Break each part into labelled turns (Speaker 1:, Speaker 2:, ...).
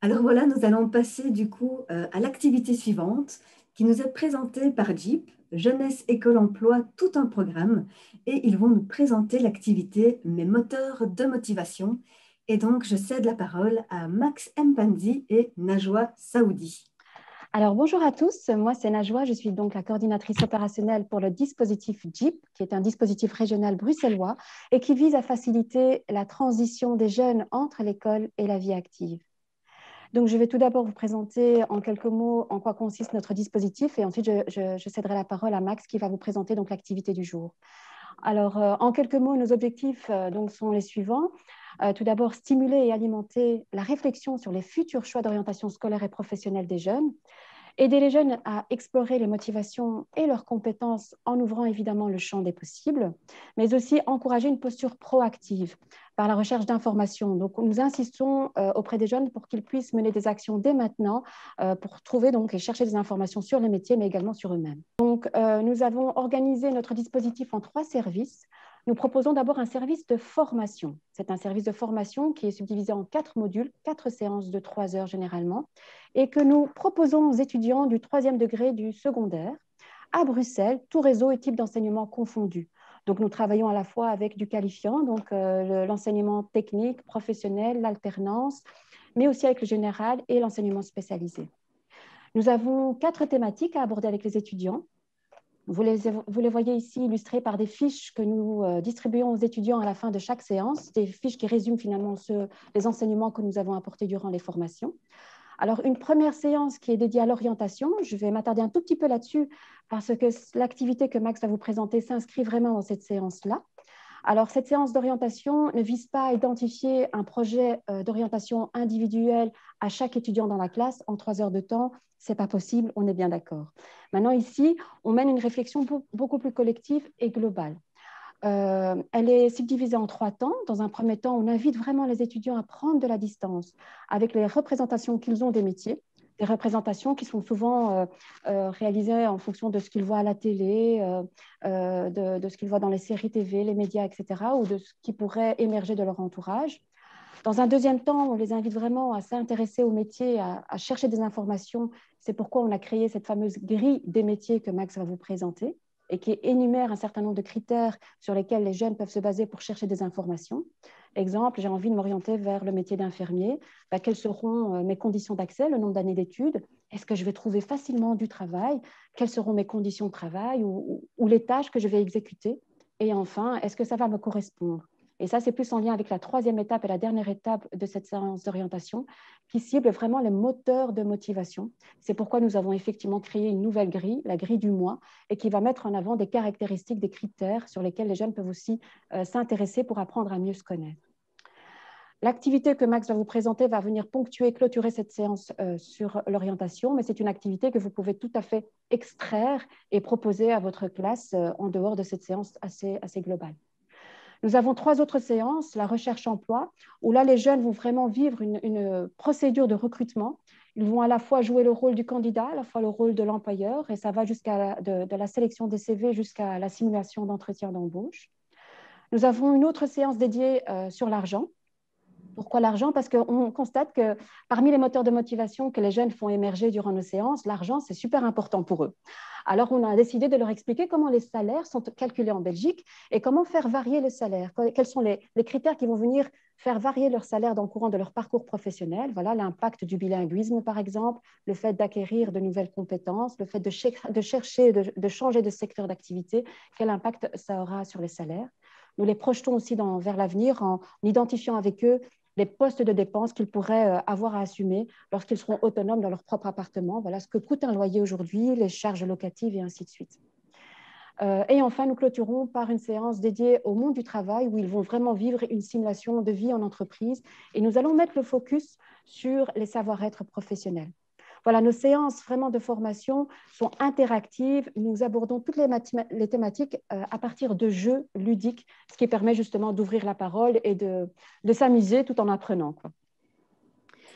Speaker 1: Alors voilà, nous allons passer du coup à l'activité suivante qui nous est présentée par JIP, Jeunesse École Emploi, tout un programme. Et ils vont nous présenter l'activité Mes moteurs de motivation. Et donc, je cède la parole à Max Mpandi et Najwa Saoudi.
Speaker 2: Alors, bonjour à tous, moi c'est Najwa, je suis donc la coordinatrice opérationnelle pour le dispositif JIP, qui est un dispositif régional bruxellois et qui vise à faciliter la transition des jeunes entre l'école et la vie active. Donc, je vais tout d'abord vous présenter en quelques mots en quoi consiste notre dispositif et ensuite je céderai la parole à Max qui va vous présenter donc l'activité du jour. Alors, en quelques mots, nos objectifs donc, sont les suivants. Tout d'abord, stimuler et alimenter la réflexion sur les futurs choix d'orientation scolaire et professionnelle des jeunes. Aider les jeunes à explorer les motivations et leurs compétences en ouvrant évidemment le champ des possibles, mais aussi encourager une posture proactive par la recherche d'informations. Donc, nous insistons auprès des jeunes pour qu'ils puissent mener des actions dès maintenant pour trouver donc, et chercher des informations sur les métiers, mais également sur eux-mêmes. Donc, nous avons organisé notre dispositif en 3 services. Nous proposons d'abord un service de formation. C'est un service de formation qui est subdivisé en 4 modules, 4 séances de 3 heures généralement, et que nous proposons aux étudiants du 3e degré du secondaire à Bruxelles, tout réseau et type d'enseignement confondus. Donc, nous travaillons à la fois avec du qualifiant, donc l'enseignement technique, professionnel, l'alternance, mais aussi avec le général et l'enseignement spécialisé. Nous avons 4 thématiques à aborder avec les étudiants. Vous les voyez ici illustrées par des fiches que nous distribuons aux étudiants à la fin de chaque séance, des fiches qui résument finalement les enseignements que nous avons apportés durant les formations. Alors, une première séance qui est dédiée à l'orientation, je vais m'attarder un tout petit peu là-dessus parce que l'activité que Max va vous présenter s'inscrit vraiment dans cette séance-là. Alors, cette séance d'orientation ne vise pas à identifier un projet d'orientation individuel à chaque étudiant dans la classe en 3 heures de temps. Ce n'est pas possible, on est bien d'accord. Maintenant, ici, on mène une réflexion beaucoup plus collective et globale. Elle est subdivisée en 3 temps. Dans un premier temps, on invite vraiment les étudiants à prendre de la distance avec les représentations qu'ils ont des métiers, des représentations qui sont souvent réalisées en fonction de ce qu'ils voient à la télé, de ce qu'ils voient dans les séries TV, les médias, etc., ou de ce qui pourrait émerger de leur entourage. Dans un deuxième temps, on les invite vraiment à s'intéresser aux métiers, à chercher des informations. C'est pourquoi on a créé cette fameuse grille des métiers que Max va vous présenter et qui énumère un certain nombre de critères sur lesquels les jeunes peuvent se baser pour chercher des informations. Exemple, j'ai envie de m'orienter vers le métier d'infirmier. Quelles seront mes conditions d'accès, le nombre d'années d'études? Est-ce que je vais trouver facilement du travail? Quelles seront mes conditions de travail ou les tâches que je vais exécuter? Et enfin, est-ce que ça va me correspondre? Et ça, c'est plus en lien avec la 3e étape et la dernière étape de cette séance d'orientation qui cible vraiment les moteurs de motivation. C'est pourquoi nous avons effectivement créé une nouvelle grille, la grille du mois, et qui va mettre en avant des caractéristiques, des critères sur lesquels les jeunes peuvent aussi s'intéresser pour apprendre à mieux se connaître. L'activité que Max va vous présenter va venir ponctuer et clôturer cette séance sur l'orientation, mais c'est une activité que vous pouvez tout à fait extraire et proposer à votre classe en dehors de cette séance assez globale. Nous avons 3 autres séances, la recherche-emploi, où là, les jeunes vont vraiment vivre une procédure de recrutement. Ils vont à la fois jouer le rôle du candidat, à la fois le rôle de l'employeur, et ça va jusqu'à de la sélection des CV jusqu'à la simulation d'entretien d'embauche. Nous avons une autre séance dédiée sur l'argent. Pourquoi l'argent? Parce qu'on constate que parmi les moteurs de motivation que les jeunes font émerger durant nos séances, l'argent, c'est super important pour eux. Alors, on a décidé de leur expliquer comment les salaires sont calculés en Belgique et comment faire varier le salaire. Quels sont les critères qui vont venir faire varier leur salaire dans le courant de leur parcours professionnel. Voilà l'impact du bilinguisme, par exemple, le fait d'acquérir de nouvelles compétences, le fait de chercher, de changer de secteur d'activité, quel impact ça aura sur les salaires. Nous les projetons aussi vers l'avenir en identifiant avec eux les postes de dépenses qu'ils pourraient avoir à assumer lorsqu'ils seront autonomes dans leur propre appartement. Voilà ce que coûte un loyer aujourd'hui, les charges locatives et ainsi de suite. Et enfin, nous clôturons par une séance dédiée au monde du travail où ils vont vraiment vivre une simulation de vie en entreprise et nous allons mettre le focus sur les savoir-être professionnels. Voilà, nos séances vraiment de formation sont interactives. Nous abordons toutes les thématiques à partir de jeux ludiques, ce qui permet justement d'ouvrir la parole et de s'amuser tout en apprenant, quoi.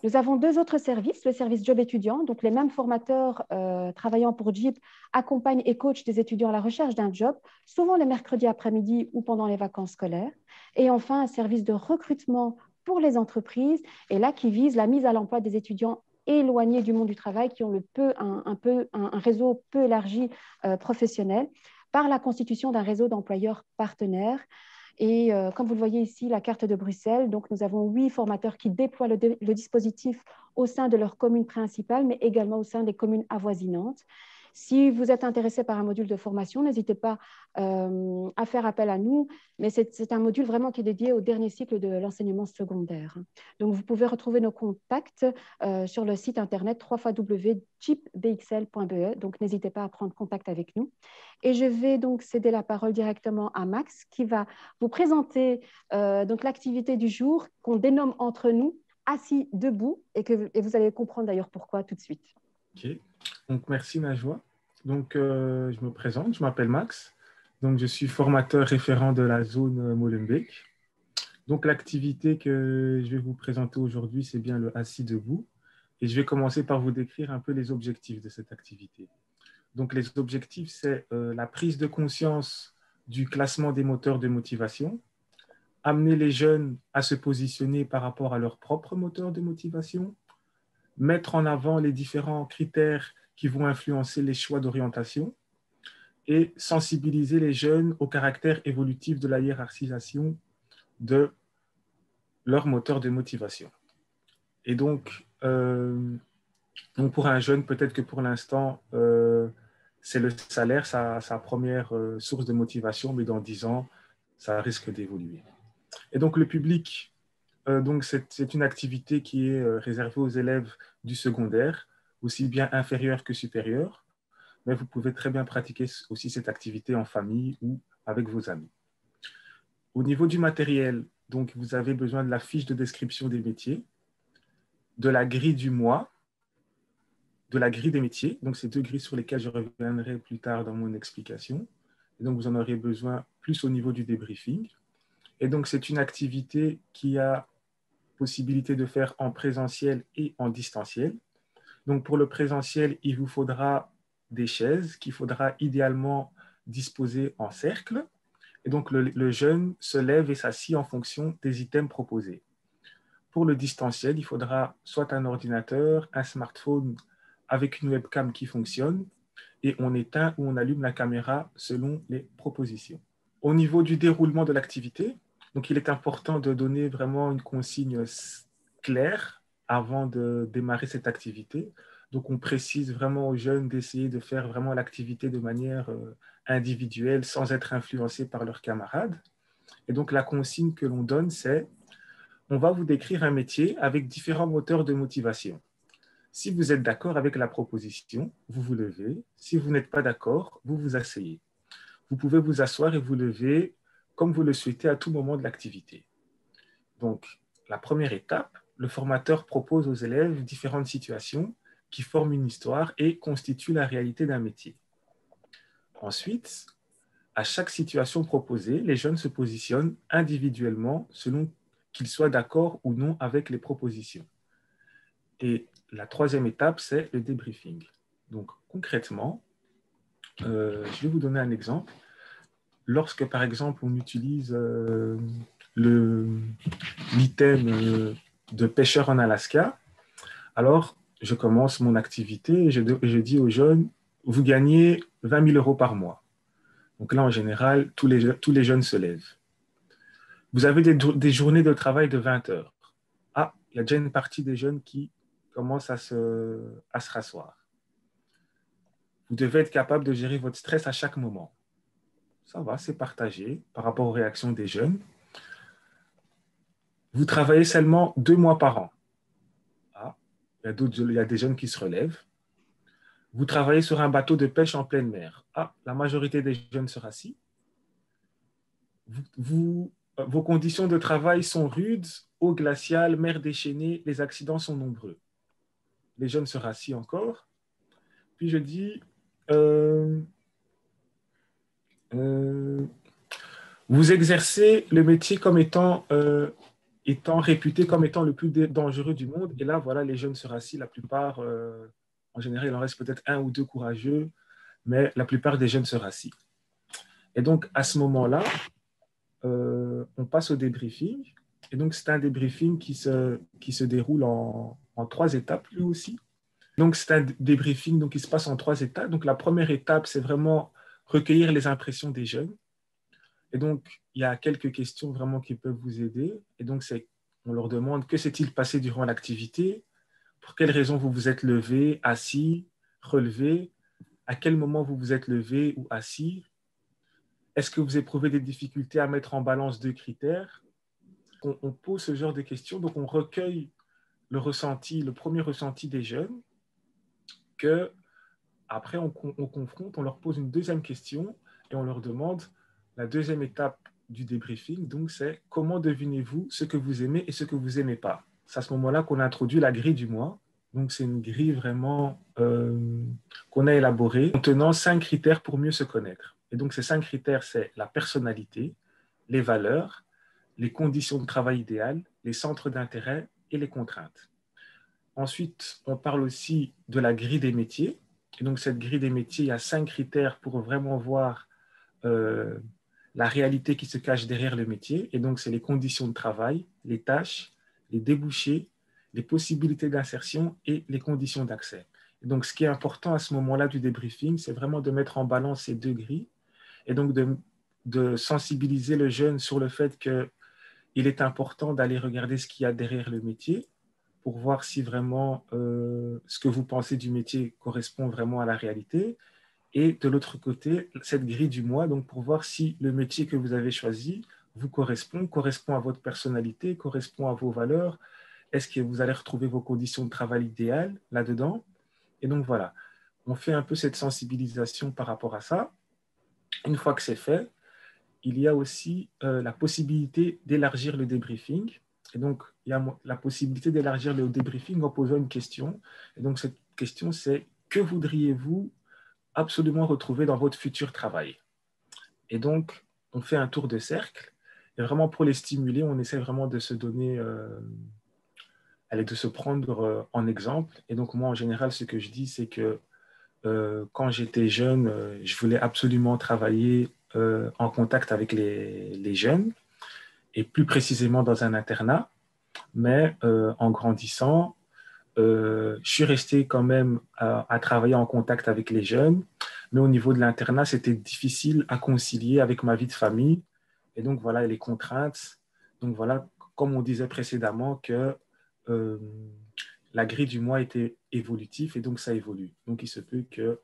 Speaker 2: Nous avons 2 autres services, le service job étudiant, donc les mêmes formateurs travaillant pour JIP accompagnent et coachent des étudiants à la recherche d'un job, souvent les mercredis après-midi ou pendant les vacances scolaires. Et enfin, un service de recrutement pour les entreprises, et là qui vise la mise à l'emploi des étudiants éloignés du monde du travail, qui ont un réseau peu élargi professionnel, par la constitution d'un réseau d'employeurs partenaires. Et comme vous le voyez ici, la carte de Bruxelles, donc nous avons 8 formateurs qui déploient le dispositif au sein de leur commune principale, mais également au sein des communes avoisinantes. Si vous êtes intéressé par un module de formation, n'hésitez pas à faire appel à nous, mais c'est un module vraiment qui est dédié au dernier cycle de l'enseignement secondaire. Donc, vous pouvez retrouver nos contacts sur le site internet www.jipbxl.be, donc n'hésitez pas à prendre contact avec nous. Et je vais donc céder la parole directement à Max, qui va vous présenter donc l'activité du jour qu'on dénomme entre nous assis debout, et vous allez comprendre d'ailleurs pourquoi tout de suite.
Speaker 3: Ok, donc merci Najwa. Donc je me présente, je m'appelle Max. Donc je suis formateur référent de la zone Molenbeek. Donc l'activité que je vais vous présenter aujourd'hui, c'est bien le assis debout. Et je vais commencer par vous décrire un peu les objectifs de cette activité. Donc les objectifs, c'est la prise de conscience du classement des moteurs de motivation, amener les jeunes à se positionner par rapport à leur propre moteur de motivation, mettre en avant les différents critères qui vont influencer les choix d'orientation et sensibiliser les jeunes au caractère évolutif de la hiérarchisation de leur moteur de motivation. Et donc pour un jeune, peut-être que pour l'instant, c'est le salaire, sa première source de motivation, mais dans 10 ans, ça risque d'évoluer. Et donc le public, donc c'est une activité qui est réservée aux élèves du secondaire, aussi bien inférieur que supérieur, mais vous pouvez très bien pratiquer aussi cette activité en famille ou avec vos amis. Au niveau du matériel, donc vous avez besoin de la fiche de description des métiers, de la grille du mois, de la grille des métiers, donc ces 2 grilles sur lesquelles je reviendrai plus tard dans mon explication. Et donc vous en aurez besoin plus au niveau du débriefing. Et donc c'est une activité qui a possibilité de faire en présentiel et en distanciel. Donc pour le présentiel, il vous faudra des chaises qu'il faudra idéalement disposer en cercle. Et donc le jeune se lève et s'assied en fonction des items proposés. Pour le distanciel, il faudra soit un ordinateur, un smartphone avec une webcam qui fonctionne, et on éteint ou on allume la caméra selon les propositions. Au niveau du déroulement de l'activité, donc il est important de donner vraiment une consigne claire avant de démarrer cette activité. Donc on précise vraiment aux jeunes d'essayer de faire vraiment l'activité de manière individuelle sans être influencé par leurs camarades. Et donc la consigne que l'on donne, c'est on va vous décrire un métier avec différents moteurs de motivation. Si vous êtes d'accord avec la proposition, vous vous levez. Si vous n'êtes pas d'accord, vous vous asseyez. Vous pouvez vous asseoir et vous lever comme vous le souhaitez à tout moment de l'activité. Donc, la première étape, le formateur propose aux élèves différentes situations qui forment une histoire et constituent la réalité d'un métier. Ensuite, à chaque situation proposée, les jeunes se positionnent individuellement selon qu'ils soient d'accord ou non avec les propositions. Et la troisième étape, c'est le débriefing. Donc, concrètement, je vais vous donner un exemple. Lorsque, par exemple, on utilise l'item de pêcheur en Alaska, alors je commence mon activité et je dis aux jeunes, vous gagnez 20 000 euros par mois. Donc là, en général, tous les jeunes se lèvent. Vous avez des journées de travail de 20 heures. Ah, il y a déjà une partie des jeunes qui commencent à se rasseoir. Vous devez être capable de gérer votre stress à chaque moment. Ça va, c'est partagé par rapport aux réactions des jeunes. Vous travaillez seulement 2 mois par an. Ah, il y a des jeunes qui se relèvent. Vous travaillez sur un bateau de pêche en pleine mer. Ah, la majorité des jeunes se rassient. Vos conditions de travail sont rudes, eau glaciale, mer déchaînée, les accidents sont nombreux. Les jeunes se rassient encore. Puis je dis, vous exercez le métier comme étant réputé comme étant le plus dangereux du monde. Et là, voilà, les jeunes se rassient. La plupart, en général, il en reste peut-être 1 ou 2 courageux, mais la plupart des jeunes se rassient. Et donc, à ce moment-là, on passe au débriefing. Et donc, c'est un débriefing qui se déroule en 3 étapes, lui aussi. Donc, c'est un débriefing donc, qui se passe en 3 étapes. Donc, la première étape, c'est vraiment recueillir les impressions des jeunes. Et donc, il y a quelques questions vraiment qui peuvent vous aider. Et donc, on leur demande que s'est-il passé durant l'activité, pour quelles raisons vous vous êtes levé, assis, relevé, à quel moment vous vous êtes levé ou assis, est-ce que vous éprouvez des difficultés à mettre en balance 2 critères. On pose ce genre de questions, donc on recueille le premier ressenti des jeunes, que après on confronte, on leur pose une deuxième question et on leur demande la deuxième étape du débriefing, donc c'est comment devinez-vous ce que vous aimez et ce que vous n'aimez pas. C'est à ce moment-là qu'on a introduit la grille du mois. Donc c'est une grille vraiment qu'on a élaborée contenant 5 critères pour mieux se connaître. Et donc ces 5 critères, c'est la personnalité, les valeurs, les conditions de travail idéales, les centres d'intérêt et les contraintes. Ensuite, on parle aussi de la grille des métiers. Et donc, cette grille des métiers, il y a 5 critères pour vraiment voir euh, la réalité qui se cache derrière le métier. Et donc, c'est les conditions de travail, les tâches, les débouchés, les possibilités d'insertion et les conditions d'accès. Et donc, ce qui est important à ce moment-là du débriefing, c'est vraiment de mettre en balance ces 2 grilles et donc de sensibiliser le jeune sur le fait qu'il est important d'aller regarder ce qu'il y a derrière le métier pour voir si vraiment ce que vous pensez du métier correspond vraiment à la réalité. Et de l'autre côté, cette grille du mois, donc pour voir si le métier que vous avez choisi vous correspond à votre personnalité, correspond à vos valeurs. Est-ce que vous allez retrouver vos conditions de travail idéales là-dedans? Et donc voilà, on fait un peu cette sensibilisation par rapport à ça. Une fois que c'est fait, il y a aussi la possibilité d'élargir le débriefing. Et donc, il y a la possibilité d'élargir le débriefing en posant une question. Et donc, cette question, c'est que voudriez-vous absolument retrouver dans votre futur travail? Et donc, on fait un tour de cercle. Et vraiment, pour les stimuler, on essaie vraiment de se donner, de se prendre en exemple. Et donc, moi, en général, ce que je dis, c'est que quand j'étais jeune, je voulais absolument travailler en contact avec les jeunes et plus précisément dans un internat. Mais en grandissant, je suis resté quand même à travailler en contact avec les jeunes. Mais au niveau de l'internat, c'était difficile à concilier avec ma vie de famille. Et donc, voilà les contraintes. Donc, voilà, comme on disait précédemment, que euh, la grille du mois était évolutive et donc ça évolue. Donc, il se peut que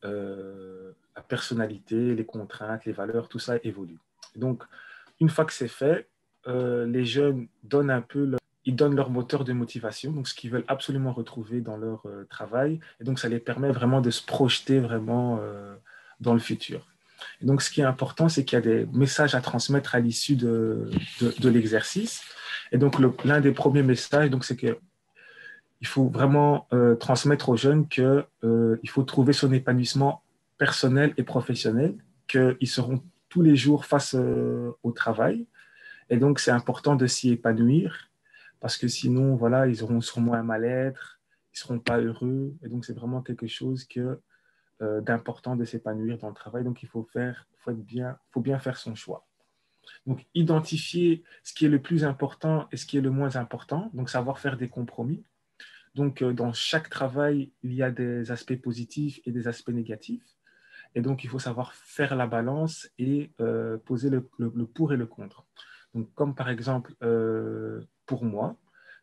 Speaker 3: la personnalité, les contraintes, les valeurs, tout ça évolue. Donc, une fois que c'est fait, les jeunes ils donnent leur moteur de motivation, donc ce qu'ils veulent absolument retrouver dans leur travail. Et donc, ça les permet vraiment de se projeter vraiment dans le futur. Et donc, ce qui est important, c'est qu'il y a des messages à transmettre à l'issue de l'exercice. Et donc, l'un des premiers messages, donc, c'est que il faut vraiment transmettre aux jeunes qu'il faut trouver son épanouissement personnel et professionnel, qu'ils seront tous les jours face au travail. Et donc, c'est important de s'y épanouir parce que sinon, voilà, seront moins mal-être, ils ne seront pas heureux. Et donc, c'est vraiment quelque chose d'important de s'épanouir dans le travail. Donc, faut bien faire son choix. Donc, identifier ce qui est le plus important et ce qui est le moins important. Donc, savoir faire des compromis. Donc, dans chaque travail, il y a des aspects positifs et des aspects négatifs. Et donc, il faut savoir faire la balance et poser le pour et le contre. Donc, comme par exemple, pour moi,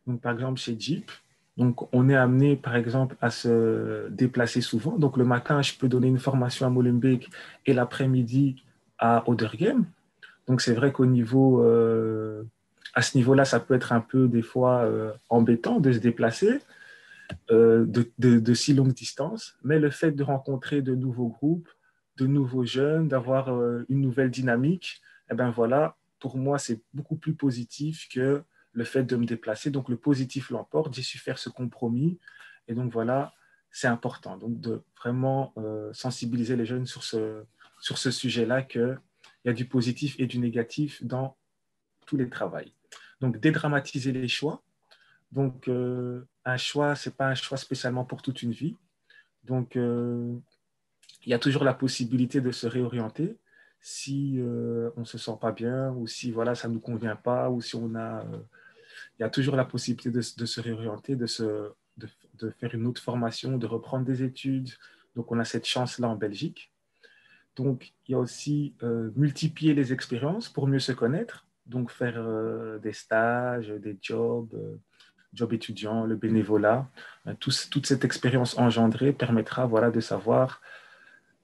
Speaker 3: donc par exemple chez Jeep, donc on est amené par exemple à se déplacer souvent. Donc, le matin, je peux donner une formation à Molenbeek et l'après-midi à Odergem. Donc, c'est vrai à ce niveau-là, ça peut être un peu des fois embêtant de se déplacer de si longue distance, mais le fait de rencontrer de nouveaux groupes, de nouveaux jeunes, d'avoir une nouvelle dynamique, eh ben voilà, pour moi, c'est beaucoup plus positif que le fait de me déplacer. Donc, le positif l'emporte, j'ai su faire ce compromis. Et donc, voilà, c'est important. Donc, de vraiment sensibiliser les jeunes sur ce sujet-là, qu'il y a du positif et du négatif dans tous les travails. Donc, dédramatiser les choix. Donc, un choix, ce n'est pas un choix spécialement pour toute une vie. Donc, il y a toujours la possibilité de se réorienter. si on ne se sent pas bien ou si voilà, ça ne nous convient pas ou si il y a toujours la possibilité de se réorienter, de faire une autre formation, de reprendre des études. Donc, on a cette chance-là en Belgique. Donc, il y a aussi multiplier les expériences pour mieux se connaître. Donc, faire des stages, des jobs étudiants, le bénévolat. Toute cette expérience engendrée permettra voilà, de savoir,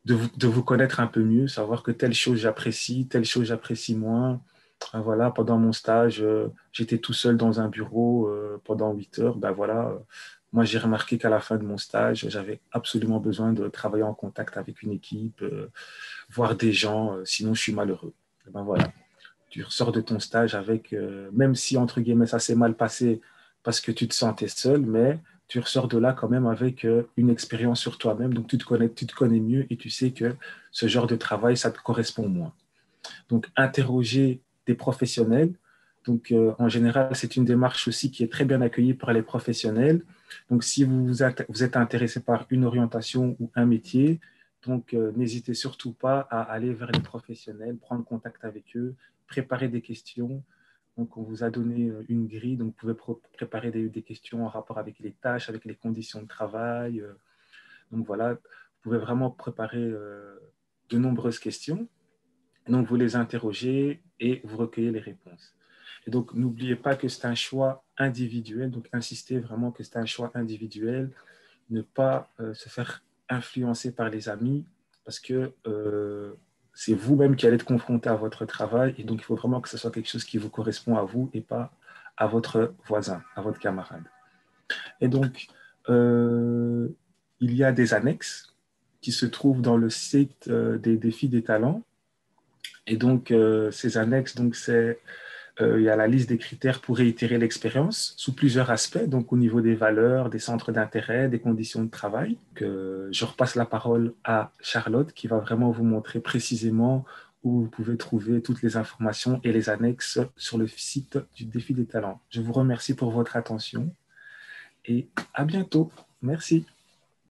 Speaker 3: de vous connaître un peu mieux, savoir que telle chose j'apprécie moins. Voilà, pendant mon stage, j'étais tout seul dans un bureau pendant 8 heures. Ben voilà, moi, j'ai remarqué qu'à la fin de mon stage, j'avais absolument besoin de travailler en contact avec une équipe, voir des gens, sinon je suis malheureux. Et ben voilà, tu ressors de ton stage avec, même si entre guillemets ça s'est mal passé parce que tu te sentais seul, mais tu ressors de là quand même avec une expérience sur toi-même, donc tu te connais mieux et tu sais que ce genre de travail, ça te correspond moins. Donc interroger des professionnels, donc en général, c'est une démarche aussi qui est très bien accueillie par les professionnels. Donc si vous êtes intéressé par une orientation ou un métier, donc n'hésitez surtout pas à aller vers les professionnels, prendre contact avec eux, préparer des questions. Donc, on vous a donné une grille, donc vous pouvez préparer des questions en rapport avec les tâches, avec les conditions de travail. Donc voilà, vous pouvez vraiment préparer de nombreuses questions. Donc, vous les interrogez et vous recueillez les réponses. Et donc, n'oubliez pas que c'est un choix individuel. Donc, insistez vraiment que c'est un choix individuel. Ne pas se faire influencer par les amis parce que c'est vous-même qui allez être confronté à votre travail. Et donc, il faut vraiment que ce soit quelque chose qui vous correspond à vous et pas à votre voisin, à votre camarade. Et donc, il y a des annexes qui se trouvent dans le site des défis des talents. Et donc, ces annexes, donc il y a la liste des critères pour réitérer l'expérience sous plusieurs aspects, donc au niveau des valeurs, des centres d'intérêt, des conditions de travail. Je repasse la parole à Charlotte qui va vraiment vous montrer précisément où vous pouvez trouver toutes les informations et les annexes sur le site du Défi des talents. Je vous remercie pour votre attention et à bientôt. Merci.